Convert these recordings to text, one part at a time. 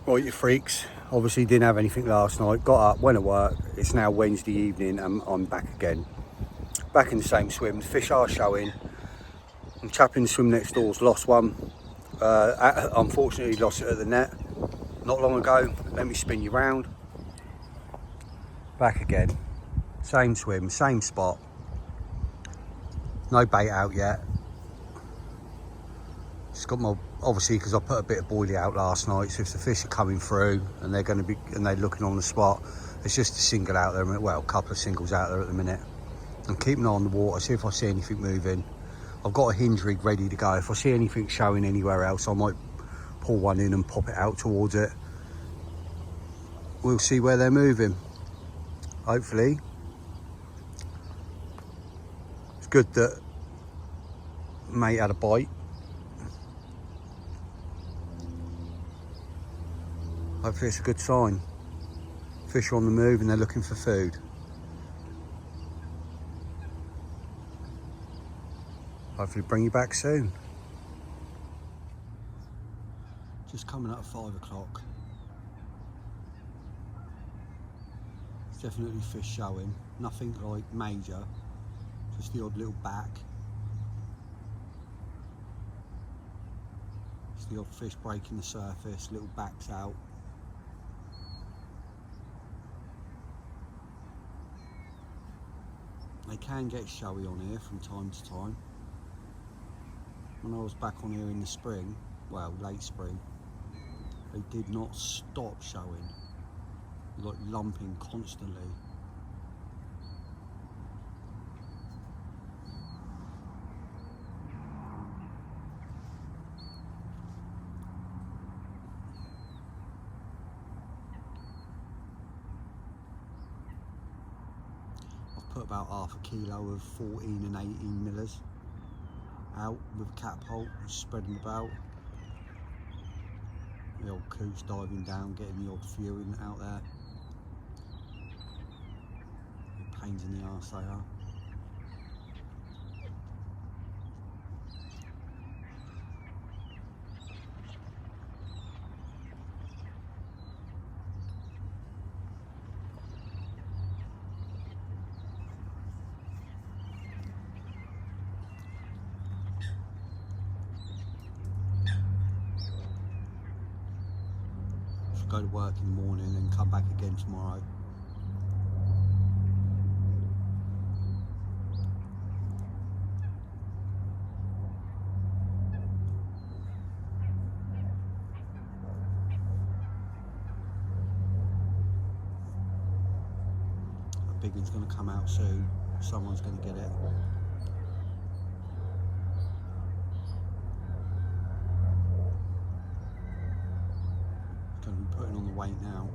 Right, you freaks. Obviously didn't have anything last night. Got up, went to work. It's now Wednesday evening and I'm back again. Back in the same swim. The fish are showing. The chap in the swim next door's lost one. Unfortunately lost it at the net not long ago. Let me spin you round. Back again. Same swim, same spot. No bait out yet. Just got my, obviously because I put a bit of boilie out last night, so if the fish are coming through and they're going to be, and they're looking on the spot, it's just a single out there, well, a couple of singles out there at the minute. I'm keeping an eye on the water, see if I see anything moving. I've got a hinge rig ready to go. If I see anything showing anywhere else, I might pull one in and pop it out towards it. We'll see where they're moving. Hopefully. It's good that mate had a bite. Hopefully it's a good sign. Fish are on the move and they're looking for food. Hopefully bring you back soon. Just coming up at 5 o'clock. There's definitely fish showing. Nothing like major. Just the odd little back. It's the odd fish breaking the surface, little backs out. They can get showy on here from time to time. When I was back on here in the spring, well, late spring, they did not stop showing, like lumping constantly. Put about half a kilo of 14 and 18 millers out with a catapult, spreading about. The old coos diving down, getting the odd few out there. The pains in the arse they are. Go to work in the morning and come back again tomorrow. A big one's going to come out soon. Someone's going to get it. Going to be putting on the weight now.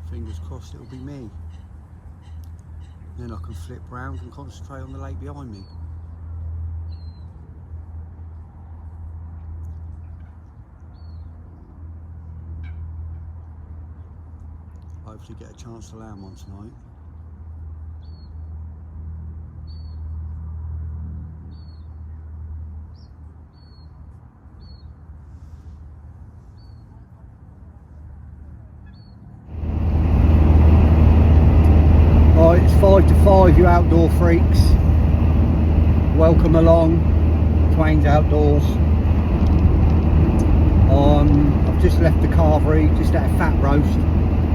Fingers crossed it'll be me. Then I can flip round and concentrate on the lake behind me. Hopefully get a chance to land one tonight. It's 5 to 5, you outdoor freaks. Welcome along, Twain's Outdoors. I've just left the carvery, just at a fat roast.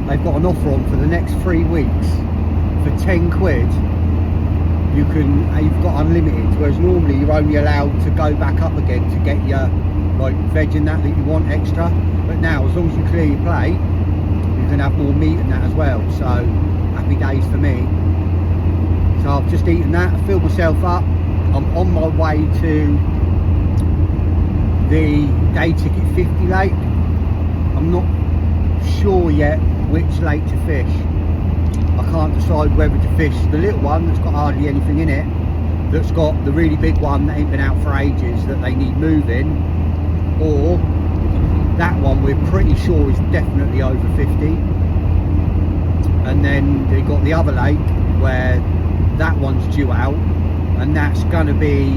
They've got an offer on for the next 3 weeks. For 10 quid, you've got unlimited, whereas normally you're only allowed to go back up again to get your like veg and that you want extra. But now, as long as you clear your plate, you can have more meat and that as well. So happy days for me. So I've just eaten that, I filled myself up. I'm on my way to the Day Ticket 50 lake. I'm not sure yet which lake to fish. I can't decide whether to fish the little one that's got hardly anything in it, that's got the really big one that ain't been out for ages, that they need moving, or that one we're pretty sure is definitely over 50. And then they got the other lake where that one's due out, and that's going to be,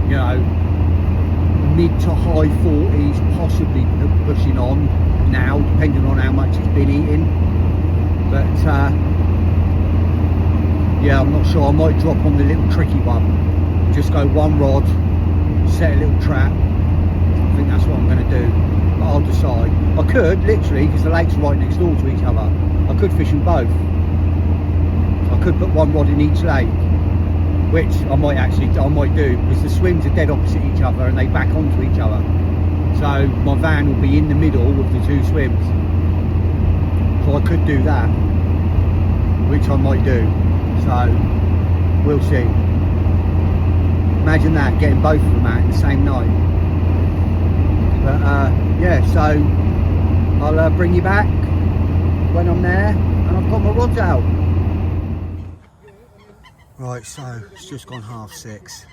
you know, mid to high 40s, possibly pushing on now, depending on how much it's been eating. But yeah, I'm not sure. I might drop on the little tricky one, just go one rod, set a little trap. I think that's what I'm going to do, but I'll decide. I could literally, because the lake's right next door to each other, I could fish them both. I could put one rod in each lake, which I might do, because the swims are dead opposite each other and they back onto each other. So my van will be in the middle of the two swims. So I could do that, which I might do. So we'll see. Imagine that, getting both of them out in the same night. But yeah, so I'll bring you back when I'm there and I've got my rods out. Right, so it's just gone 6:30.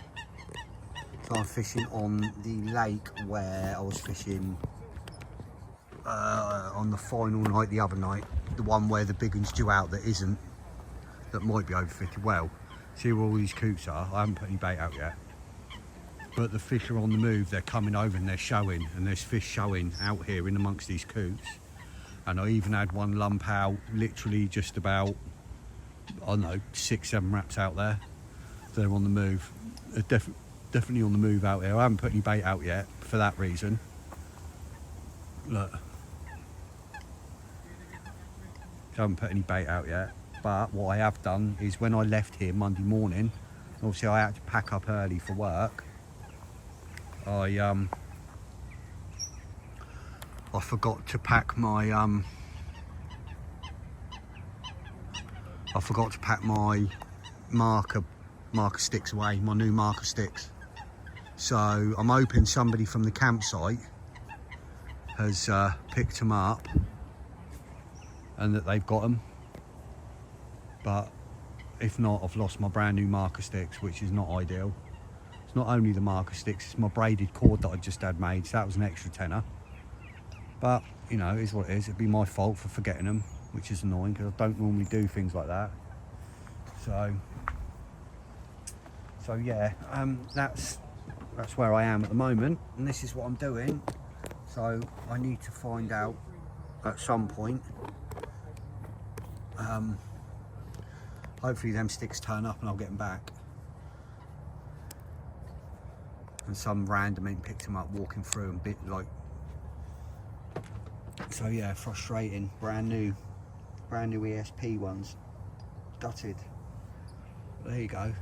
So I'm fishing on the lake where I was fishing on the final night, the other night, the one where the big one's due out that isn't, that might be over 50. Well, see where all these coots are. I haven't put any bait out yet, but the fish are on the move. They're coming over and they're showing, and there's fish showing out here in amongst these coots. And I even had one lump out, literally just about, I don't know, 6-7 wraps out there. They're on the move. They're definitely on the move out here. I haven't put any bait out yet for that reason. Look, I haven't put any bait out yet. But what I have done is, when I left here Monday morning, obviously I had to pack up early for work. I forgot to pack my marker sticks away, my new marker sticks. So I'm hoping somebody from the campsite has picked them up and that they've got them. But if not, I've lost my brand new marker sticks, which is not ideal. It's not only the marker sticks, it's my braided cord that I just had made, so that was an extra tenner. But, you know, it is what it is. It'd be my fault for forgetting them, which is annoying because I don't normally do things like that. So yeah, that's where I am at the moment, and this is what I'm doing. So I need to find out at some point. Hopefully them sticks turn up and I'll get them back. And some random ain't picked them up walking through and bit like. So yeah, frustrating. Brand new ESP ones, gutted. But there you go.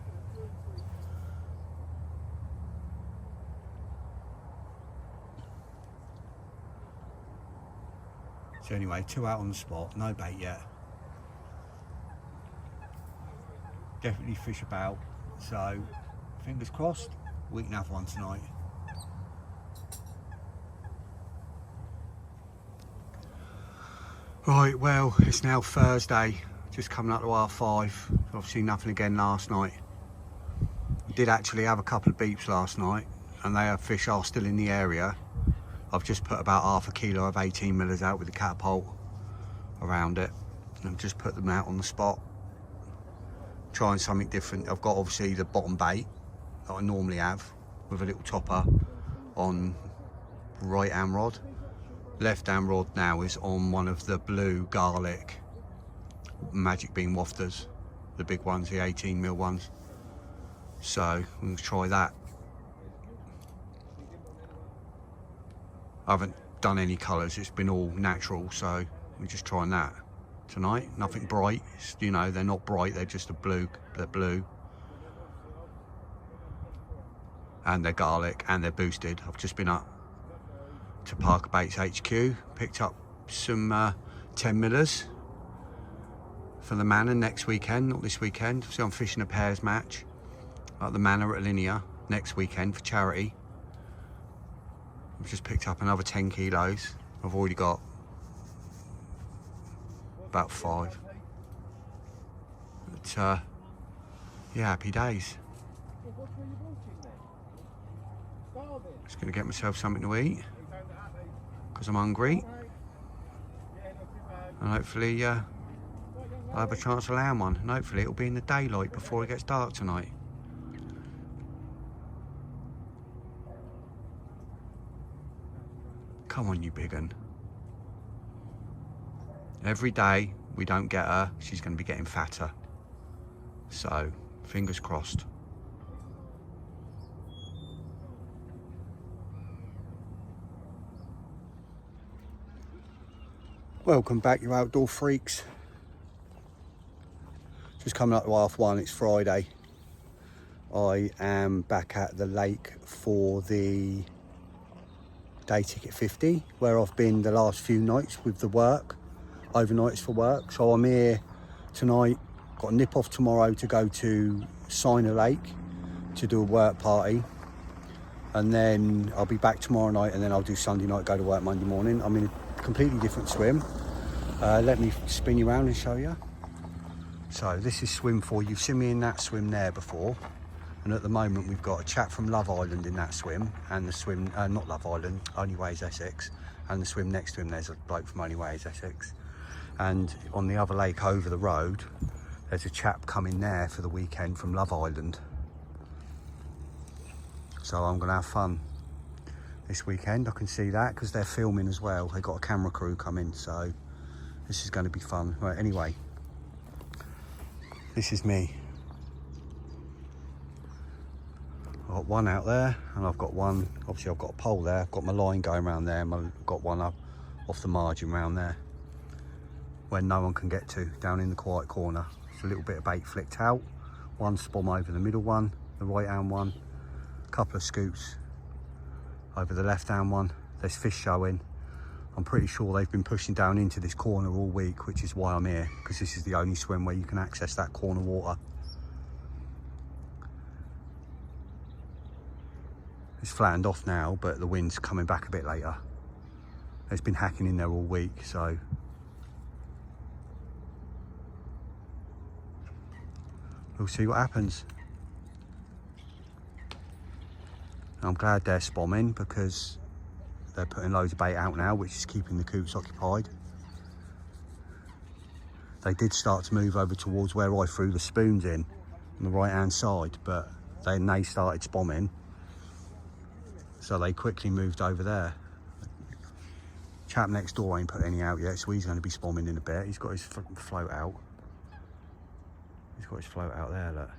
So anyway, 2 out on the spot, no bait yet. Definitely fish about, so fingers crossed we can have one tonight. Right, well, it's now Thursday, just coming up to R5. Obviously nothing again last night. Did actually have a couple of beeps last night, and they fish are still in the area. I've just put about ½ kilo of 18 millers out with the catapult around it, and just put them out on the spot, trying something different. I've got obviously the bottom bait that I normally have with a little topper on right hand rod. Left hand rod now is on one of the blue garlic magic bean wafters, the big ones, the 18 mil ones. So I'm going to try that. I haven't done any colours, it's been all natural, so we're just trying that tonight. Nothing bright, you know, they're not bright, they're just they're blue. And they're garlic and they're boosted. I've just been up to Parker Baits HQ, picked up some 10 millers for the Manor next weekend, not this weekend. So I'm fishing a pairs match at the Manor at Alinea next weekend for charity. I've just picked up another 10 kilos. I've already got about 5. But yeah, happy days. Just going to get myself something to eat because I'm hungry, and hopefully I'll have a chance to land one, and hopefully it'll be in the daylight before it gets dark tonight. Come on, you big un. Every day we don't get her, she's going to be getting fatter. So, fingers crossed. Welcome back, you outdoor freaks. Just coming up to 1:30, it's Friday. I am back at the lake for the Day Ticket 50, where I've been the last few nights with the work, overnights for work. So I'm here tonight, got a nip off tomorrow to go to Siner Lake to do a work party. And then I'll be back tomorrow night, and then I'll do Sunday night, go to work Monday morning. I'm in a completely different swim. Let me spin you around and show you. So this is swim 4. You've seen me in that swim there before. And at the moment we've got a chap from Love Island in that swim, and the swim, not Love Island, Only Ways Essex, and the swim next to him there's a bloke from Only Ways Essex. And on the other lake over the road, there's a chap coming there for the weekend from Love Island. So I'm going to have fun this weekend, I can see that, because they're filming as well. They've got a camera crew coming, so this is going to be fun. Right, anyway, this is me. I've got one out there, and I've got one, obviously I've got a pole there, I've got my line going around there, and I've got one up off the margin around there, where no one can get to, down in the quiet corner. It's a little bit of bait flicked out, one spom over the middle one, the right hand one, a couple of scoops over the left hand one. There's fish showing. I'm pretty sure they've been pushing down into this corner all week, which is why I'm here, because this is the only swim where you can access that corner water. It's flattened off now, but the wind's coming back a bit later. It's been hacking in there all week, so we'll see what happens. I'm glad they're spomming, because they're putting loads of bait out now, which is keeping the coots occupied. They did start to move over towards where I threw the spoons in, on the right hand side, but then they started spomming, so they quickly moved over there. Chap next door ain't put any out yet, so he's going to be spomming in a bit. He's got his float out. He's got his float out there, look.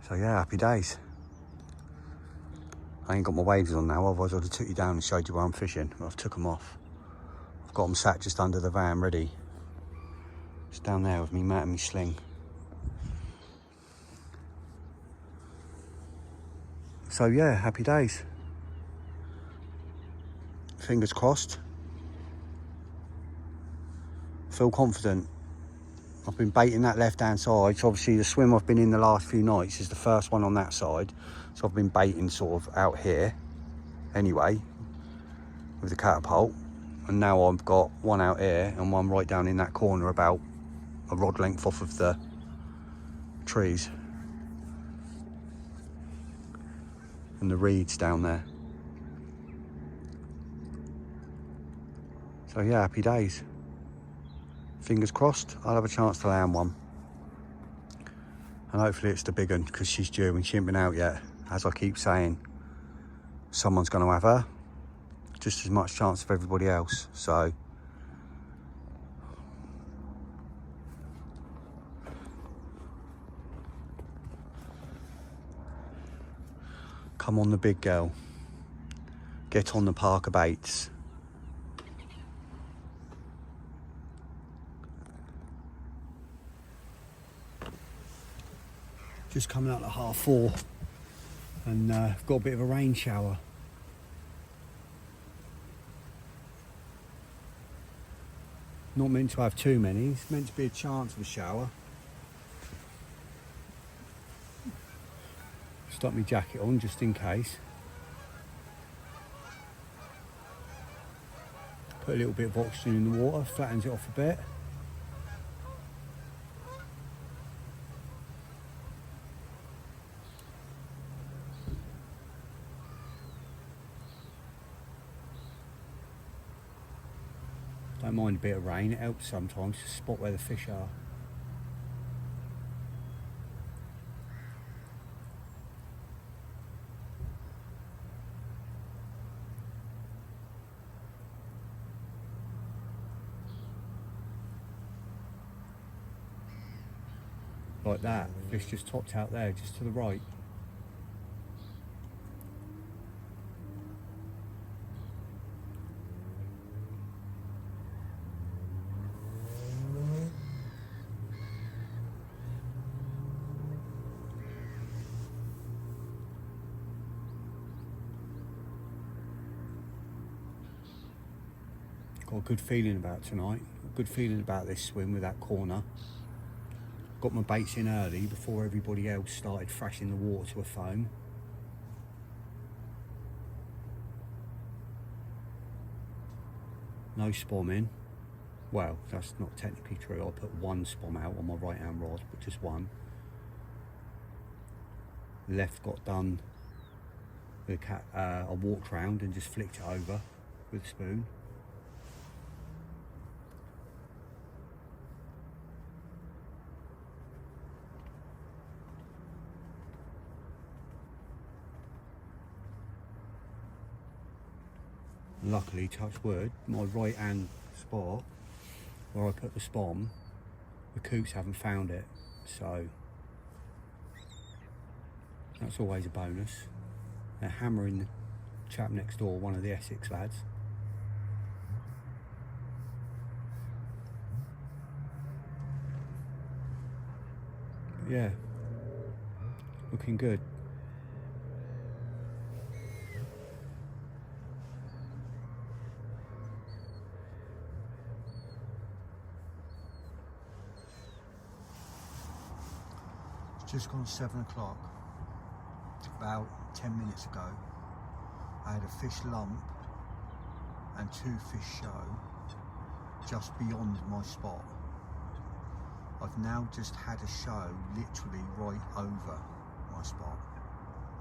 So yeah, happy days. I ain't got my waves on now, otherwise I'd have took you down and showed you where I'm fishing, but I've took them off. I've got them sat just under the van ready. It's down there with me mat and me sling. So yeah, happy days. Fingers crossed. Feel confident. I've been baiting that left hand side, so obviously the swim I've been in the last few nights is the first one on that side, so I've been baiting sort of out here anyway with the catapult, and now I've got one out here and one right down in that corner about a rod length off of the trees and the reeds down there. So yeah, happy days. Fingers crossed I'll have a chance to land one, and hopefully it's the big one, because she's due and she ain't been out yet. As I keep saying, someone's going to have her, just as much chance of everybody else. So come on, the big girl, get on the Parker baits. Just coming out at 4:30, and I've got a bit of a rain shower. Not meant to have too many, it's meant to be a chance of a shower. Stuck my jacket on just in case. Put a little bit of oxygen in the water, flattens it off a bit. Don't mind a bit of rain, it helps sometimes to spot where the fish are. Like that, fish just topped out there, just to the right. Got a good feeling about tonight, a good feeling about this swim with that corner. Got my baits in early before everybody else started thrashing the water to a foam. No spomming. Well, that's not technically true. I put one spom out on my right hand rod, but just one. Left got done with I walked round and just flicked it over with a spoon. Luckily, touch wood, my right hand spot where I put the spom, the coots haven't found it, so that's always a bonus. They're hammering the chap next door, one of the Essex lads. But yeah, looking good. Just gone 7 o'clock. About 10 minutes ago, I had a fish lump and 2 fish show just beyond my spot. I've now just had a show literally right over my spot.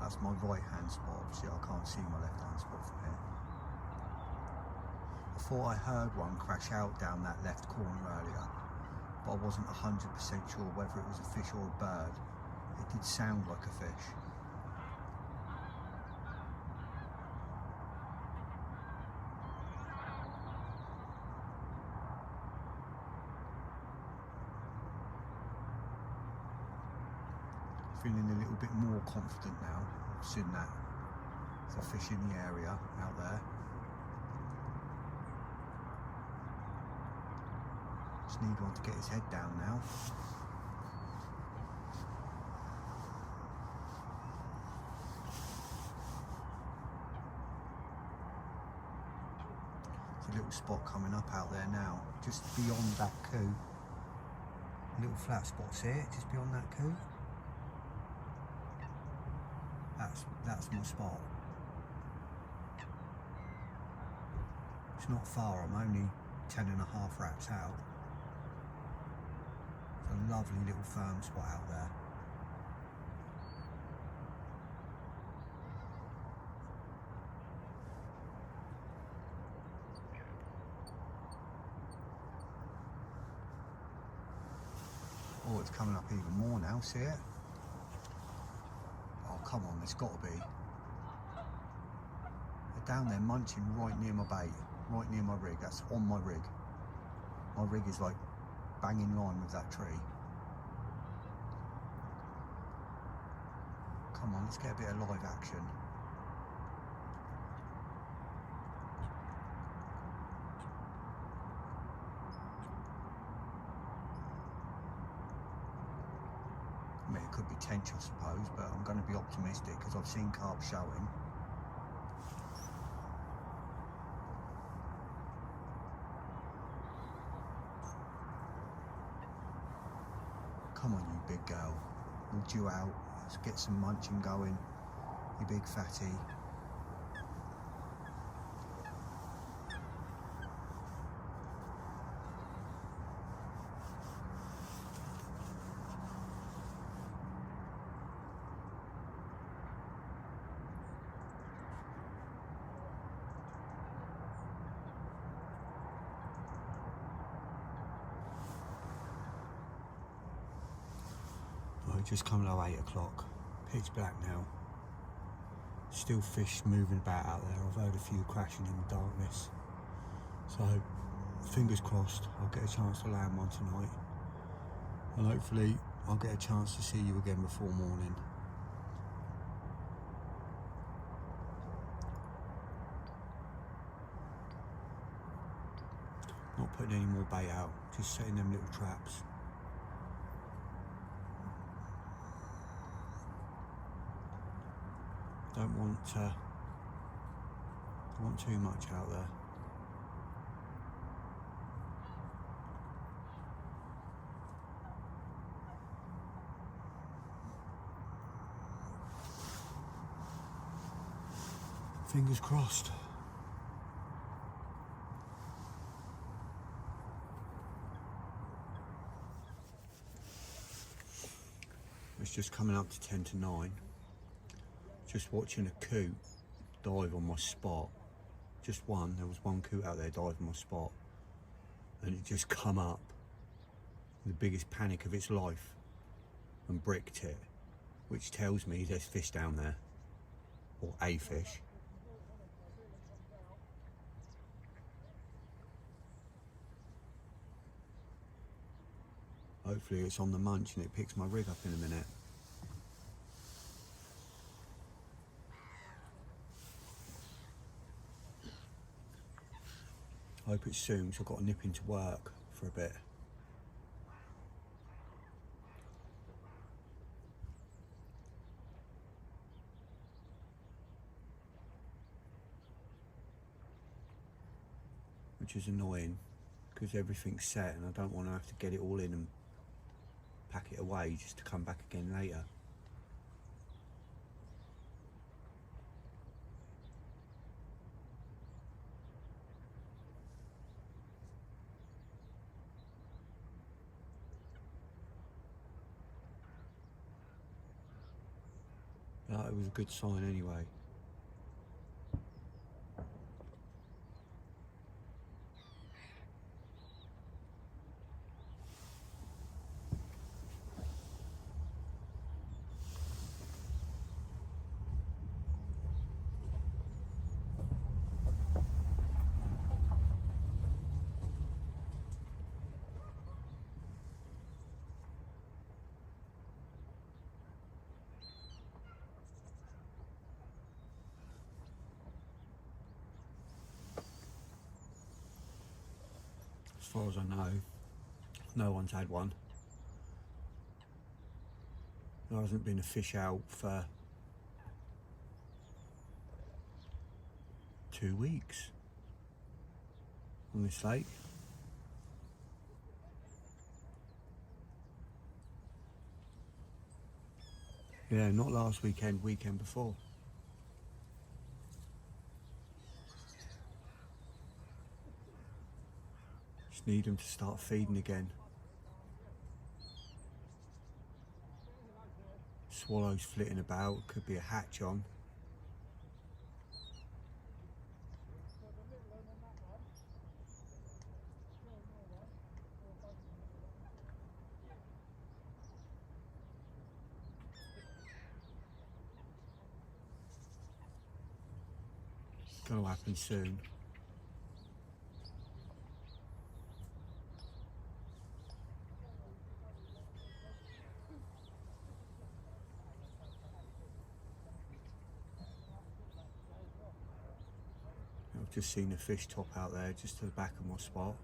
That's my right hand spot. Obviously I can't see my left hand spot from here. I thought I heard one crash out down that left corner earlier, but I wasn't 100% sure whether it was a fish or a bird. It did sound like a fish. Feeling a little bit more confident now. I've seen that there's a fish in the area out there. Just need one to get his head down now. There's a little spot coming up out there now, just beyond that coup. Little flat spots here, just beyond that coup. That's my spot. It's not far, I'm only 10.5 wraps out. It's a lovely little firm spot out there. Oh, it's coming up even more now, see it? Oh, come on, there's got to be. They're down there munching right near my bait, right near my rig. That's on my rig. My rig is like bang in line with that tree. Come on, let's get a bit of live action. I mean, it could be tench, I suppose, but I'm going to be optimistic because I've seen carp showing. Come on, you big girl. We'll due out. Let's get some munching going. You big fatty. just come low 8 o'clock. Pitch black now. Still fish moving about out there. I've heard a few crashing in the darkness. So, fingers crossed, I'll get a chance to land one tonight. And hopefully, I'll get a chance to see you again before morning. Not putting any more bait out, just setting them little traps. Don't want too much out there. Fingers crossed. It's just coming up to 10 to 9. Just watching a coot dive on my spot. Just one, there was one coot out there dive on my spot. And it just come up with the biggest panic of its life and bricked it, which tells me there's fish down there, or a fish. Hopefully it's on the munch and it picks my rig up in a minute. Hope it's soon, because I've got to nip into work for a bit. Which is annoying, because everything's set and I don't want to have to get it all in and pack it away just to come back again later. But it was a good sign anyway. As far as I know, no one's had one. There hasn't been a fish out for 2 weeks on this lake. Yeah, not last weekend, weekend before. Just need them to start feeding again. Swallows flitting about, could be a hatch on. It's going to happen soon. I've just seen a fish top out there just to the back of my spot.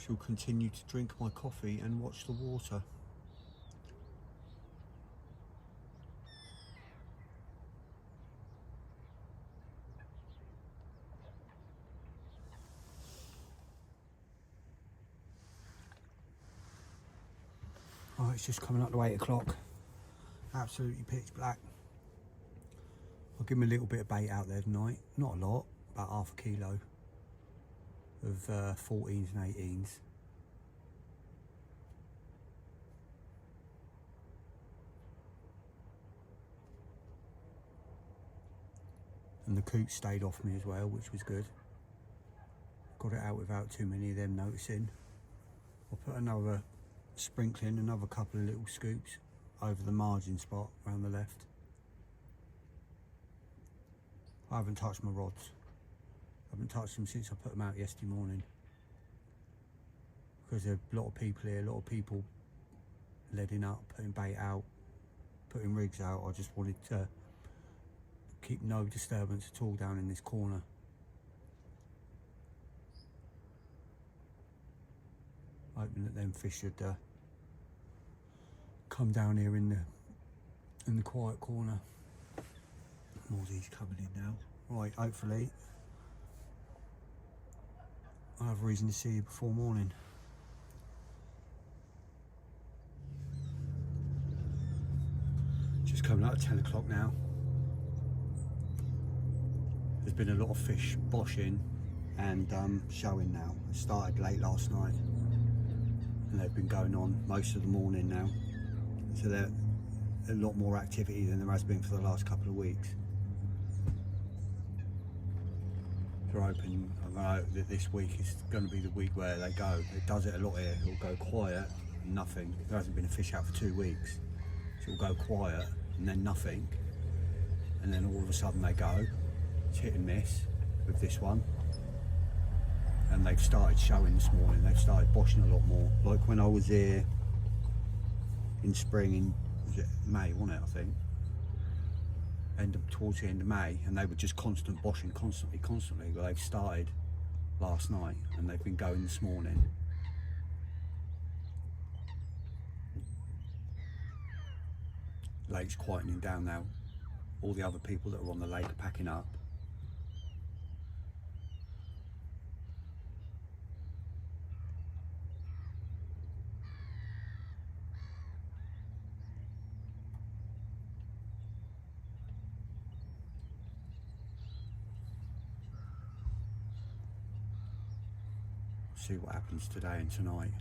Shall continue to drink my coffee and watch the water. Oh, it's just coming up to 8 o'clock. Absolutely pitch black. I'll give him a little bit of bait out there tonight. Not a lot, about half a kilo of 14s and 18s. and the coot stayed off me as well, which was good. Got it out without too many of them noticing. I'll put another sprinkling, another couple of little scoops over the margin spot around the left. I haven't touched my rods. I haven't touched them since I put them out yesterday morning, because there are a lot of people here, a lot of people leading up, putting bait out, putting rigs out. I just wanted to keep no disturbance at all down in this corner. Hoping that them fish should come down here in the quiet corner. Morsey's coming in now. Right, hopefully I'll have a reason to see you before morning. Just coming out at 10 o'clock now. There's been a lot of fish boshing and showing now. It started late last night and they've been going on most of the morning now. So there's a lot more activity than there has been for the last couple of weeks. We're hoping that this week is going to be the week where they go. It does it a lot here. It'll go quiet, nothing. There hasn't been a fish out for 2 weeks. So it'll go quiet and then nothing. And then all of a sudden they go. It's hit and miss with this one. And they've started showing this morning. They've started boshing a lot more. Like when I was here in spring, in was it May, wasn't it, I think? Towards the end of May, and they were just constant boshing, constantly. Well, they've started last night and they've been going this morning. Lake's quietening down now. All the other people that are on the lake are packing up. See what happens today and tonight.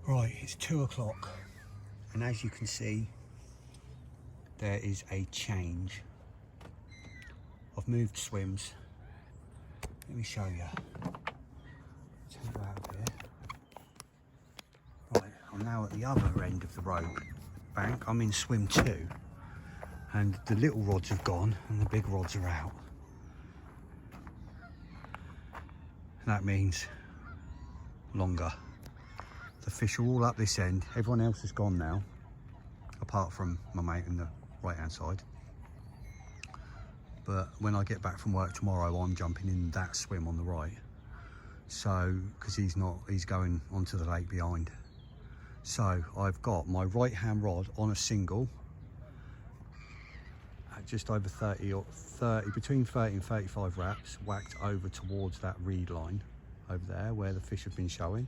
Right, it's 2 o'clock, and as you can see, there is a change. I've moved swims. Let me show you. Take you out of here. Right, I'm now at the other end of the rope bank. I'm in swim 2, and the little rods have gone, and the big rods are out. And that means longer. The fish are all up this end. Everyone else is gone now, apart from my mate in the right hand side. But when I get back from work tomorrow, I'm jumping in that swim on the right. So, because he's going onto the lake behind. So I've got my right hand rod on a single at just over 30, between 30 and 35 wraps, whacked over towards that reed line over there where the fish have been showing.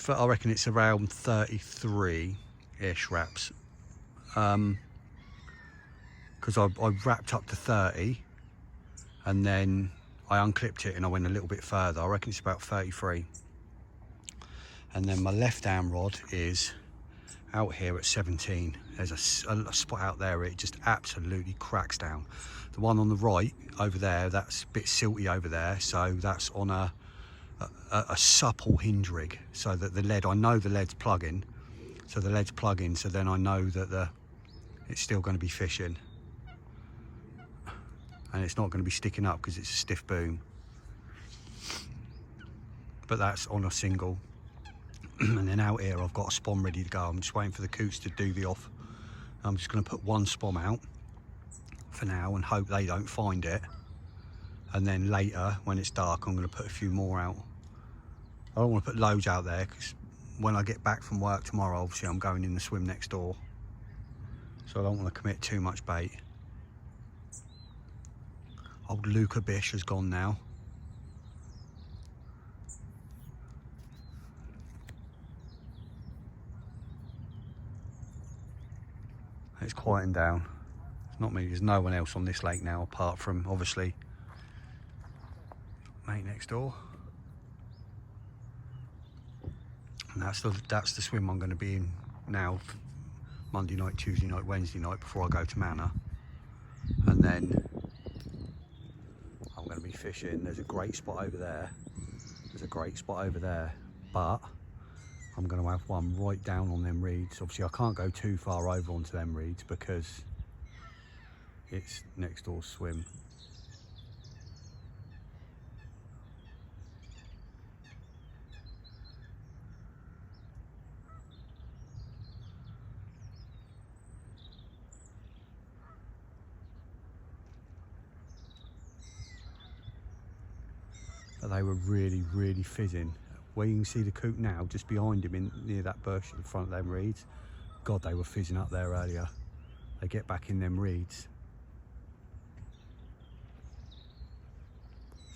I reckon it's around 33-ish wraps, because I wrapped up to 30 and then I unclipped it and I went a little bit further. I reckon it's about 33. And then my left hand rod is out here at 17. There's a spot out there where it just absolutely cracks down. The one on the right over there, that's a bit silty over there, so that's on a supple hinge rig, so that the lead, I know the lead's plugging, so the lead's plugging, so then I know that it's still going to be fishing, and it's not going to be sticking up because it's a stiff boom. But that's on a single. And then out here I've got a spom ready to go. I'm just waiting for the coots to do the off. I'm just going to put one spom out for now and hope they don't find it, and then later when it's dark I'm going to put a few more out. I don't want to put loads out there because when I get back from work tomorrow, obviously I'm going in the swim next door, so I don't want to commit too much bait. Old Luca Bish has gone now. It's quieting down. It's not me, there's no one else on this lake now apart from obviously mate next door. And that's the swim I'm going to be in now, Monday night, Tuesday night, Wednesday night before I go to Manor. And then I'm going to be fishing. There's a great spot over there. There's a great spot over there, but I'm going to have one right down on them reeds. Obviously I can't go too far over onto them reeds because it's next door swim. But they were really fizzing. Where you can see the coot now, just behind him near that bush in front of them reeds. God, they were fizzing up there earlier. They get back in them reeds.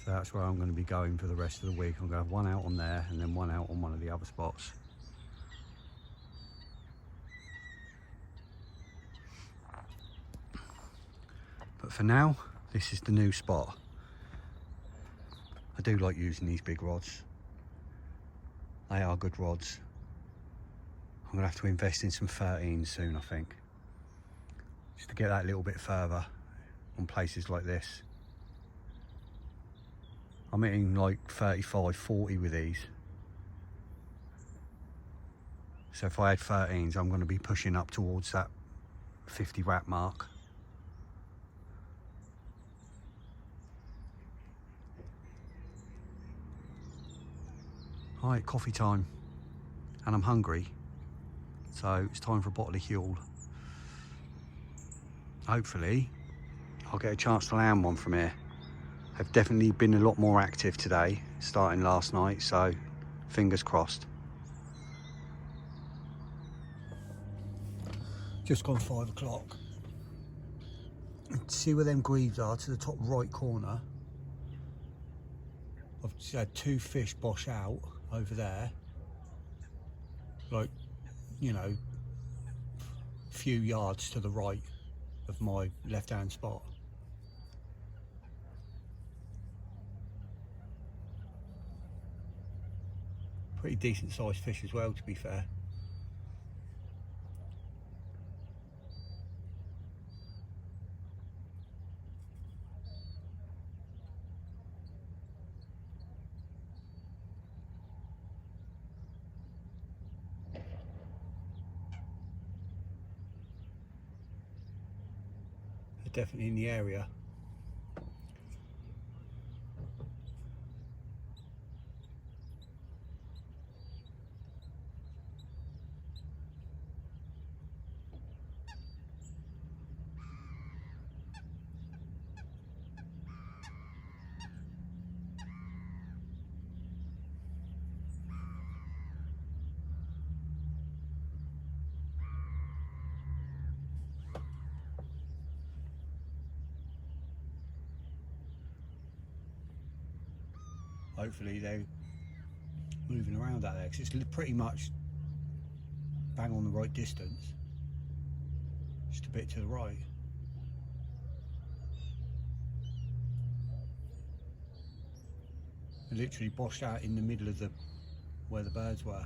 So that's where I'm going to be going for the rest of the week. I'm going to have one out on there and then one out on one of the other spots. But for now, this is the new spot. I do like using these big rods. They are good rods. I'm going to have to invest in some 13s soon, I think. Just to get that little bit further on places like this. I'm hitting like 35, 40 with these. So if I had 13s, I'm going to be pushing up towards that 50 rat mark. Right, coffee time, and I'm hungry, so it's time for a bottle of Huel. Hopefully I'll get a chance to land one from here. I've definitely been a lot more active today, starting last night, so fingers crossed. Just gone 5 o'clock. See where them greaves are, to the top right corner. I've just had 2 fish bosh out over there, like, you know, a few yards to the right of my left hand spot. Pretty decent sized fish as well, to be fair. Definitely in the area. Hopefully they're moving around out there, because it's pretty much bang on the right distance, just a bit to the right. They're literally boshed out in the middle of where the birds were.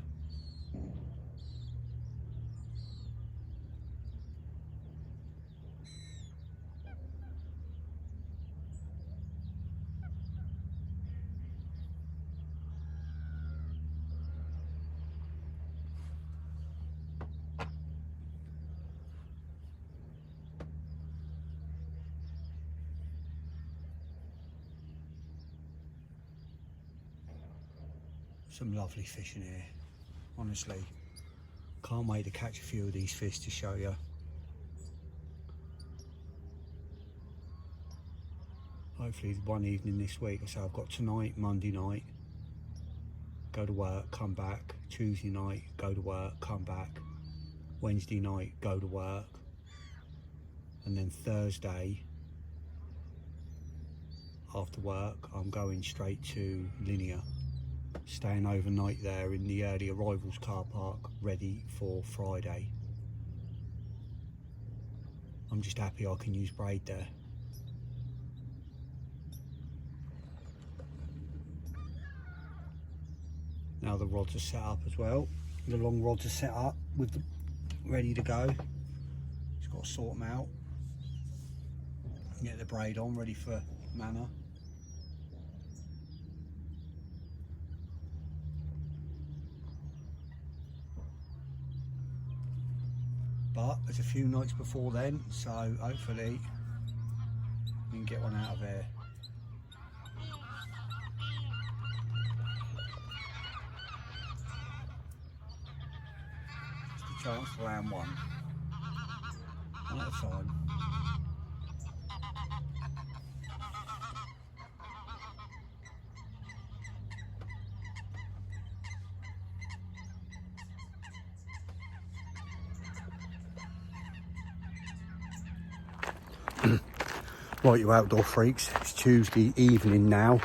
Some lovely fish in here, honestly. Can't wait to catch a few of these fish to show you. Hopefully one evening this week. So I've got tonight, Monday night, go to work, come back. Tuesday night, go to work, come back. Wednesday night, go to work. And then Thursday, after work, I'm going straight to Linear, staying overnight there in the early arrivals car park, ready for Friday. I'm just happy I can use braid there. Now the rods are set up as well. The long rods are set up with the ready to go. Just got to sort them out. Get the braid on, ready for manor. But there's a few nights before then, so hopefully we can get one out of there. Just a chance to land one at a time. Right, you outdoor freaks, it's Tuesday evening now.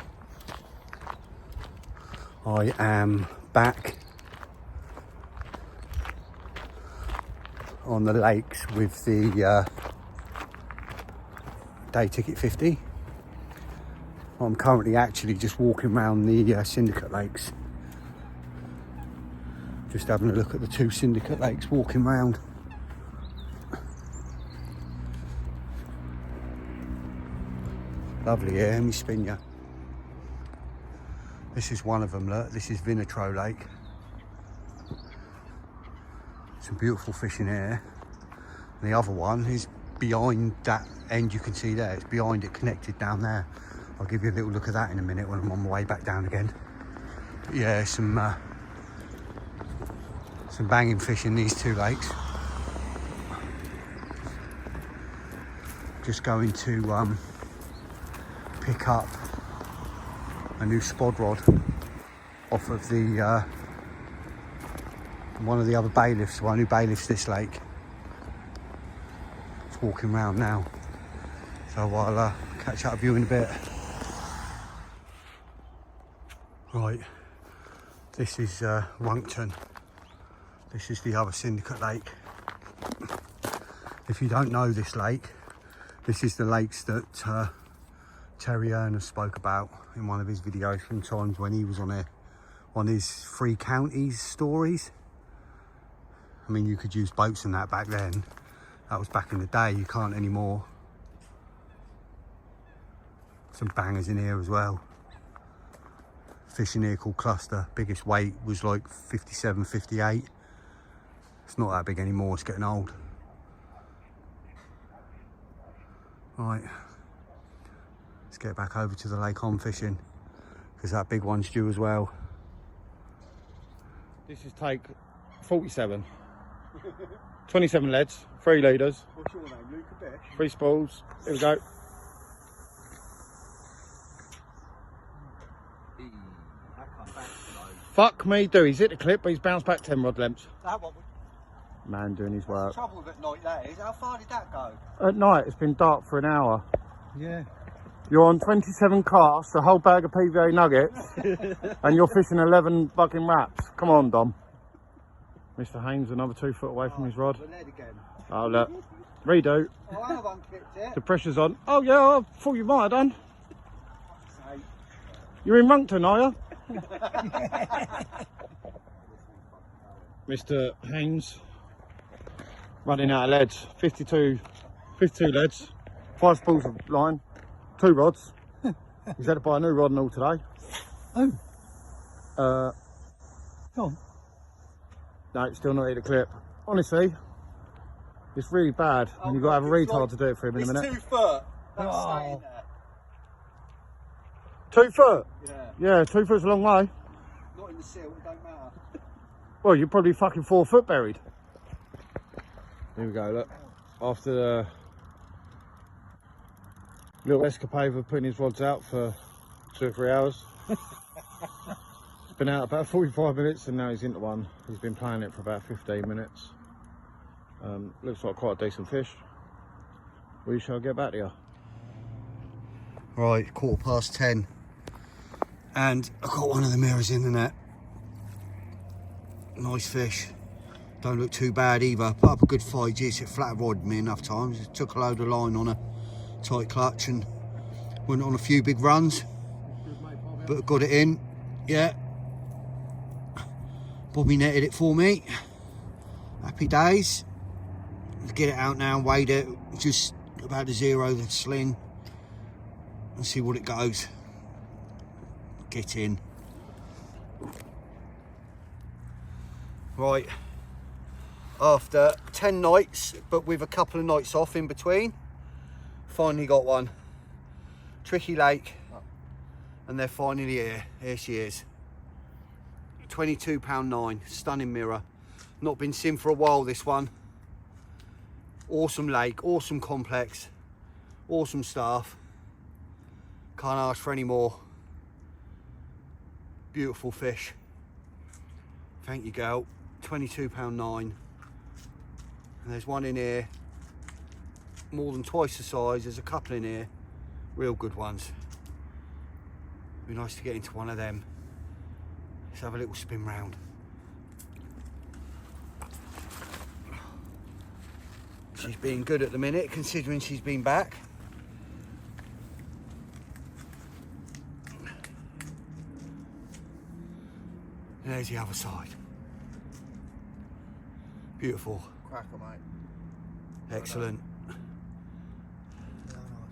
I am back on the lakes with the Day Ticket 50. I'm currently actually just walking around the Syndicate Lakes. Just having a look at the two Syndicate Lakes, walking around. Lovely here, let me spin you. This is one of them, look. This is Vinatro Lake. Some beautiful fish in here. And the other one is behind that end you can see there. It's behind it, connected down there. I'll give you a little look at that in a minute when I'm on my way back down again. But yeah, some banging fish in these two lakes. Just going to pick up a new spod rod off of the one of the other bailiffs, one who bailiffs this lake. Just walking around now, so I'll catch up with you in a bit. Right, this is Runcton. This is the other Syndicate Lake. If you don't know this lake, this is the lakes that Terry Ernest spoke about in one of his videos from times when he was on here, on his 3 counties stories. I mean, you could use boats and that back then. That was back in the day, you can't anymore. Some bangers in here as well. Fish in here called Cluster. Biggest weight was like 57, 58. It's not that big anymore, it's getting old. Right. Let's get back over to the lake I'm fishing, because that big one's due as well. This is take 47. 27 leads, 3 leaders. What's your name? Luca Beck? 3 spools. Here we go. Fuck me, do. He's hit the clip, but he's bounced back 10 rod lengths. That one. Man doing his work. The trouble with at night that is, how far did that go? At night, it's been dark for an hour. Yeah. You're on 27 casts, a whole bag of PVA nuggets, and you're fishing 11 fucking wraps. Come on, Dom. Mr. Haynes, another 2 foot away from his rod. Oh, look. Redo. Oh, I've unclipped it. The pressure's on. Oh, yeah, I thought you might have done. You're in Runcton, are you? Mr. Haynes, running out of leads. 52 leads, 5 spools of line, 2 rods. He's had to buy a new rod and all today. Oh. Go on. No, it's still not hit the clip. Honestly, it's really bad. Oh, You've got to have a retard like, to do it for him in a minute. It's 2 foot. That's staying there. 2 foot? Yeah. Yeah, 2 foot's a long way. Not in the silt, it don't matter. Well, you're probably fucking 4 foot buried. Here we go, look. After the little escapade of putting his rods out for 2 or 3 hours. Been out about 45 minutes and now he's into one. He's been playing it for about 15 minutes. Looks like quite a decent fish. We shall get back to you. Right, 10:15. And I got one of the mirrors in the net. Nice fish. Don't look too bad either. Put up a good 5G. It flat rodded me enough times. It took a load of line on a tight clutch and went on a few big runs. But got it in. Yeah. Bobby netted it for me. Happy days. Let's get it out now and weighed it. Just about to zero the sling. And see what it goes. Get in. Right. After 10 nights, but with a couple of nights off in between, finally got one. Tricky Lake, and they're finally here. Here she is. £22.9, stunning mirror. Not been seen for a while, this one. Awesome lake, awesome complex, awesome staff. Can't ask for any more. Beautiful fish. Thank you, girl. £22.9. And there's one in here, more than twice the size. There's a couple in here, real good ones. Be nice to get into one of them. Let's have a little spin round. She's been good at the minute, considering she's been back. And there's the other side. Beautiful. Cracker, mate. Excellent.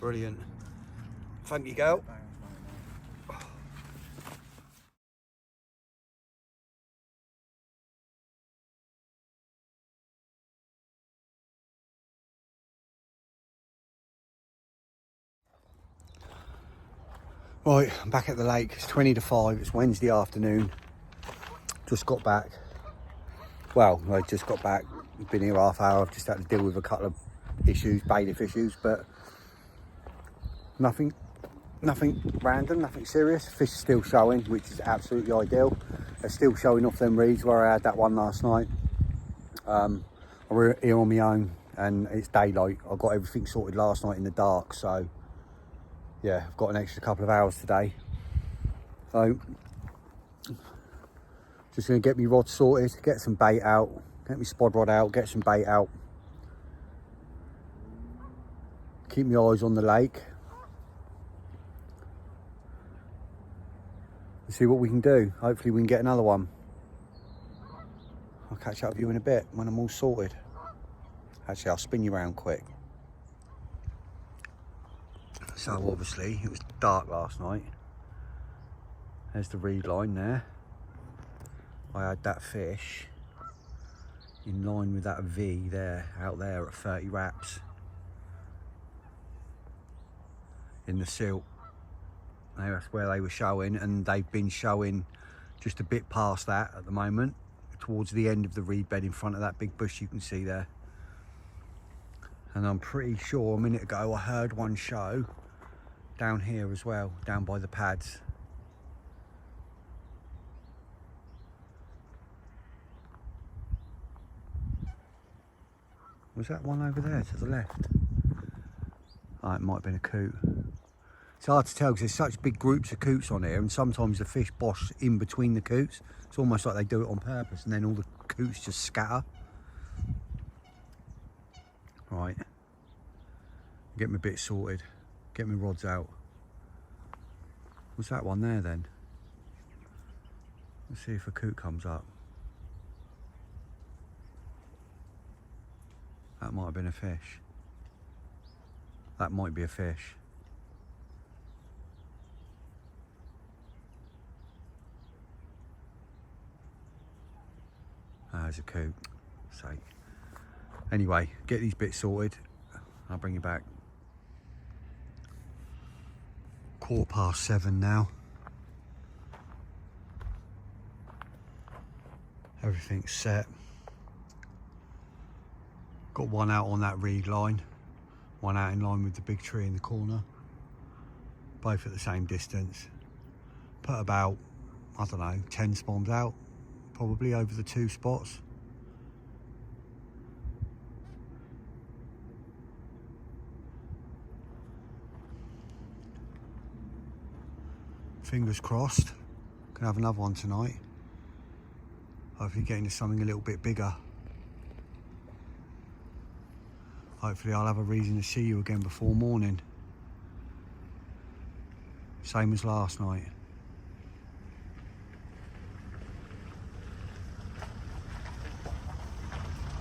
Brilliant. Thank you, girl. Right, I'm back at the lake. It's 20 to 5. It's Wednesday afternoon. Just got back. Well, I just got back. Been here half hour. I've just had to deal with a couple of issues, bailiff issues, but nothing random, nothing serious. Fish is still showing, which is absolutely ideal. They're still showing off them reeds where I had that one last night. We're here on my own and it's daylight. I got everything sorted last night in the dark, so yeah, I've got an extra couple of hours today. So just gonna get me rod sorted, get some bait out, get me spod rod out, get some bait out. Keep my eyes on the lake. And see what we can do. Hopefully we can get another one. I'll catch up with you in a bit when I'm all sorted. Actually, I'll spin you around quick. So obviously it was dark last night. There's the reed line there. I had that fish in line with that V there, out there at 30 wraps in the silt. That's where they were showing, and they've been showing just a bit past that at the moment, towards the end of the reed bed in front of that big bush you can see there. And I'm pretty sure a minute ago I heard one show down here as well, down by the pads. Was that one over there to the left? Oh, it might have been a coot. It's hard to tell because there's such big groups of coots on here, and sometimes the fish bosh in between the coots. It's almost like they do it on purpose, and then all the coots just scatter. Right. Get my bit sorted. Get my rods out. What's that one there then? Let's see if a coot comes up. That might have been a fish. That might be a fish. There's a coot. Sake. Anyway, get these bits sorted. I'll bring you back. 7:15 now. Everything's set. Got one out on that reed line, one out in line with the big tree in the corner, both at the same distance. Put about I don't know, 10 spawns out, probably over the 2 spots. Fingers crossed, can have another one tonight. Hopefully getting to something a little bit bigger. Hopefully I'll have a reason to see you again before morning. Same as last night.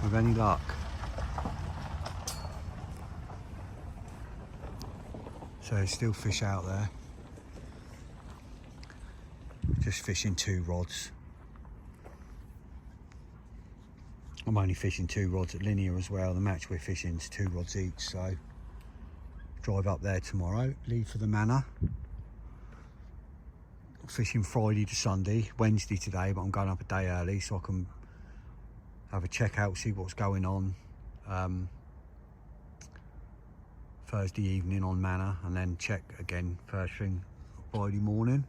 With any luck. So there's still fish out there. Just fishing 2 rods. I'm only fishing 2 rods at Linear as well. The match we're fishing is 2 rods each, so drive up there tomorrow, leave for the Manor. Fishing Friday to Sunday, Wednesday today, but I'm going up a day early so I can have a check out, see what's going on Thursday evening on Manor, and then check again first thing Friday morning.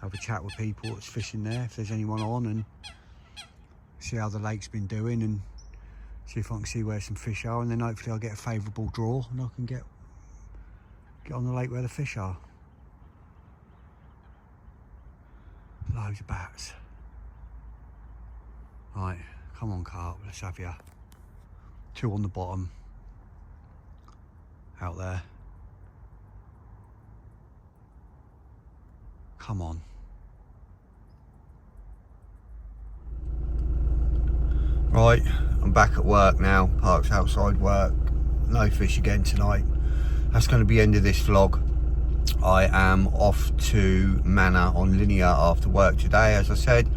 Have a chat with people that's fishing there, if there's anyone on, and see how the lake's been doing, and see if I can see where some fish are, and then hopefully I'll get a favourable draw and I can get on the lake where the fish are. Loads of bats. Right, come on carp, let's have ya. 2 on the bottom. Out there. Come on. Right, I'm back at work now. Park's outside work. No fish again tonight. That's going to be the end of this vlog. I am off to Manor on Linear after work today. As I said,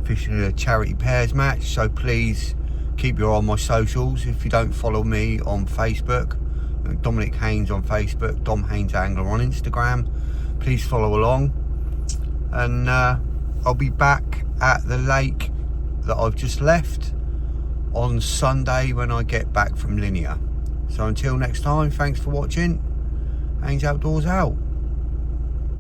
fishing a charity pairs match. So please keep your eye on my socials. If you don't follow me on Facebook, Dominic Haynes on Facebook, Dom Haynes Angler on Instagram, please follow along. And I'll be back at the lake that I've just left on Sunday when I get back from Linear. So until next time, thanks for watching. Haynes Outdoors out.